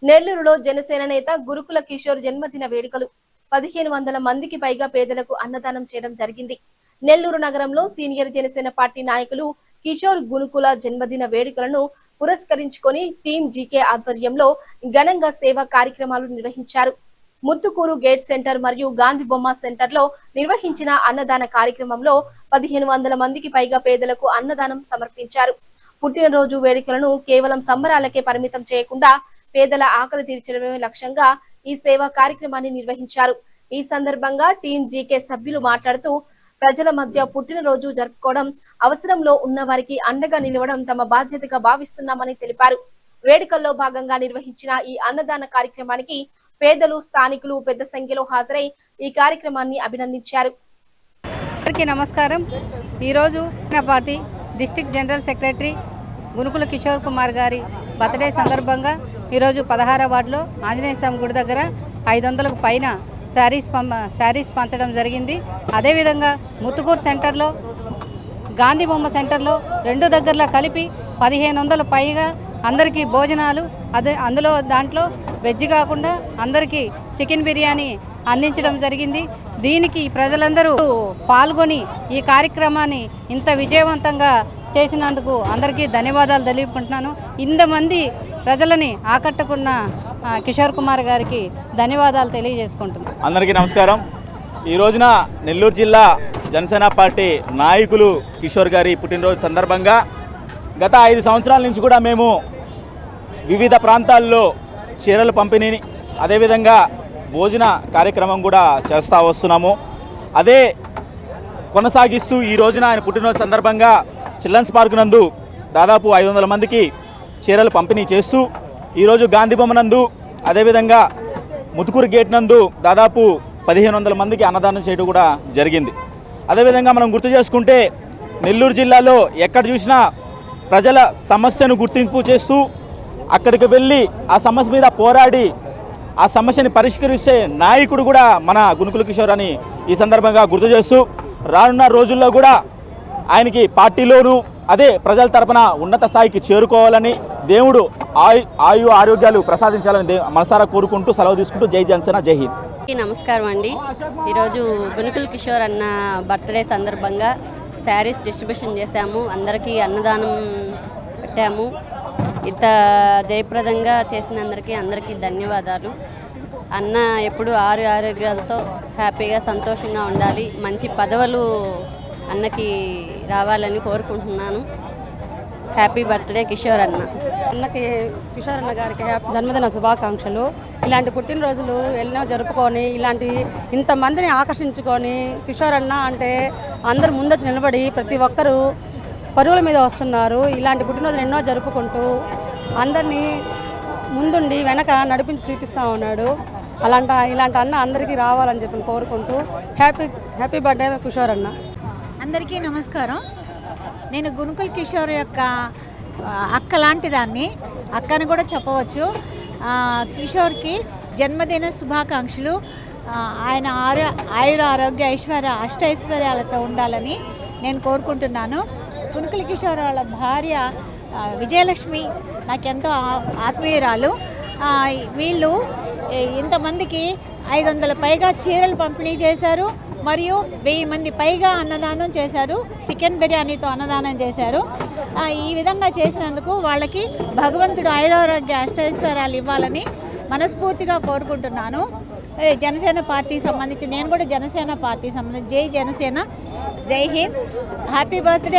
నెల్లూరులో జనసేన నేత గురుకుల కిషోర్ జన్మదిన వేడుకలు 1500 మందికి పైగా పేదలకు అన్నదానం చేయడం జరిగింది. నెల్లూరు నగరంలో సీనియర్ జనసేన పార్టీ నాయకులు కిషోర్ గురుకుల జన్మదిన వేడుకలను పురస్కరించుకొని టీం జీకే ఆధ్వర్యంలో ఘనంగా సేవా కార్యక్రమాలు నిర్వహించారు. ముత్తుకూరు గేట్ సెంటర్ మరియు గాంధీ బొమ్మ సెంటర్ లో నిర్వహించిన అన్నదాన కార్యక్రమంలో 1500 మందికి పైగా పేదలకు అన్నదానం సమర్పించారు. పుట్టినరోజు వేడుకలను కేవలం సంబరాలకే పరిమితం చేయకుండా పేదల ఆకలి తీర్చడమే లక్ష్యంగా ఈ సేవా కార్యక్రమాన్ని నిర్వహించారు. ఈ సందర్భంగా టీం జీకే సభ్యులు మాట్లాడుతూ ప్రజల మధ్య పుట్టినరోజు జరుపుకోవడం, అవసరంలో ఉన్న వారికి అండగా నిలవడం తమ బాధ్యతగా భావిస్తున్నామని తెలిపారు. వేడుకల్లో భాగంగా నిర్వహించిన ఈ అన్నదాన కార్యక్రమానికి పేదలు, స్థానికులు పెద్ద సంఖ్యలో హాజరై ఈ కార్యక్రమాన్ని అభినందించారు. నమస్కారం. ఈరోజు పార్టీ డిస్ట్రిక్ట్ జనరల్ సెక్రటరీ గురుకుల కిషోర్ కుమార్ గారి బర్త్డే సందర్భంగా ఈరోజు 16వ వార్డులో ఆంజనేయ స్వామి గుడి దగ్గర 500కు పైన శారీస్ పంచడం జరిగింది. అదేవిధంగా ముత్తుకూరు సెంటర్లో, గాంధీ బొమ్మ సెంటర్లో 2 దగ్గరలో కలిపి 1500 పైగా అందరికీ భోజనాలు, అందులో దాంట్లో వెజ్ కాకుండా అందరికీ చికెన్ బిర్యానీ అందించడం జరిగింది. దీనికి ప్రజలందరూ పాల్గొని ఈ కార్యక్రమాన్ని ఇంత విజయవంతంగా చేసినందుకు అందరికీ ధన్యవాదాలు తెలుపుకుంటున్నాను. ఇంతమంది ప్రజలని ఆకట్టుకున్న కిషోర్ కుమార్ గారికి ధన్యవాదాలు తెలియజేసుకుంటున్నాను. అందరికీ నమస్కారం. ఈ రోజున నెల్లూరు జిల్లా జనసేన పార్టీ నాయకులు కిషోర్ గారి పుట్టినరోజు సందర్భంగా గత 5 సంవత్సరాల నుంచి కూడా మేము వివిధ ప్రాంతాల్లో చీరల పంపిణీని, అదేవిధంగా భోజన కార్యక్రమం కూడా చేస్తూ వస్తున్నాము. అదే కొనసాగిస్తూ ఈ రోజున ఆయన పుట్టినరోజు సందర్భంగా చిల్డ్రన్స్ పార్క్ నందు దాదాపు 500 మందికి చీరలు పంపిణీ చేస్తూ, ఈరోజు గాంధీ బొమ్మ నందు, అదేవిధంగా ముత్తుకూరు గేట్ నందు దాదాపు 1500 మందికి అన్నదానం చేయడం కూడా జరిగింది. అదేవిధంగా మనం గుర్తు చేసుకుంటే నెల్లూరు జిల్లాలో ఎక్కడ చూసినా ప్రజల సమస్యను గుర్తింపు చేస్తూ అక్కడికి వెళ్ళి ఆ సమస్య మీద పోరాడి ఆ సమస్యని పరిష్కరిస్తే నాయకుడు కూడా మన గురుకుల కిషోర్ అని ఈ సందర్భంగా గుర్తు చేస్తూ, రానున్న రోజుల్లో కూడా ఆయనకి పార్టీలోనూ అదే ప్రజల తరపున ఉన్నత స్థాయికి చేరుకోవాలని, దేవుడు ఆయు ఆరోగ్యాలు ప్రసాదించాలని మనసారా కోరుకుంటూ సెలవు తీసుకుంటూ జై జనసేన, జై హింద్. నమస్కారం అండి. ఈరోజు గురుకుల కిషోర్ అన్న బర్త్డే సందర్భంగా శారీస్ డిస్ట్రిబ్యూషన్ చేశాము. అందరికీ అన్నదానం పెట్టాము. ఇంత జయప్రదంగా చేసినందరికీ అందరికీ ధన్యవాదాలు. అన్న ఎప్పుడు ఆరోగ్యాలతో హ్యాపీగా సంతోషంగా ఉండాలి. మంచి పదవులు అన్నకి రావాలని కోరుకుంటున్నాను. హ్యాపీ బర్త్డే కిషోర్ అన్న. అన్నకి కిషోర్ అన్న గారికి జన్మదిన శుభాకాంక్షలు. ఇలాంటి పుట్టినరోజులు ఎన్నో జరుపుకొని ఇంతమందిని ఆకర్షించుకొని, కిషోర్ అన్న అంటే అందరు ముందొచ్చి నిలబడి ప్రతి ఒక్కరూ పరుగుల మీద వస్తున్నారు. ఇలాంటి పుట్టినరోజులు ఎన్నో జరుపుకుంటూ అందరినీ ముందుండి వెనక నడిపించి చూపిస్తూ ఉన్నాడు. ఇలాంటి అన్న అందరికీ రావాలని చెప్పి కోరుకుంటూ హ్యాపీ బర్త్డే కిషోర్ అన్న. అందరికీ నమస్కారం. నేను గురుకుల కిషోర్ యొక్క అక్క లాంటి దాన్ని, అక్కని కూడా చెప్పవచ్చు. కిషోర్కి జన్మదిన శుభాకాంక్షలు. ఆయన ఆయుర ఆరోగ్య అష్టైశ్వర్యాలతో ఉండాలని నేను కోరుకుంటున్నాను. గురుకుల కిషోర్ వాళ్ళ భార్య విజయలక్ష్మి నాకెంతో ఆత్మీయురాలు. వీళ్ళు ఇంతమందికి 500 పైగా చీరలు పంపిణీ చేశారు. మరియు 1000 మంది పైగా అన్నదానం చేశారు. చికెన్ బిర్యానీతో అన్నదానం చేశారు. ఈ విధంగా చేసినందుకు వాళ్ళకి భగవంతుడు ఆయురారోగ్య అష్టైశ్వర్యాలు ఇవ్వాలని మనస్ఫూర్తిగా కోరుకుంటున్నాను. జనసేన పార్టీ సంబంధించి నేను కూడా జనసేన పార్టీ సంబంధించి జై జనసేన, జై హింద్. Happy birthday.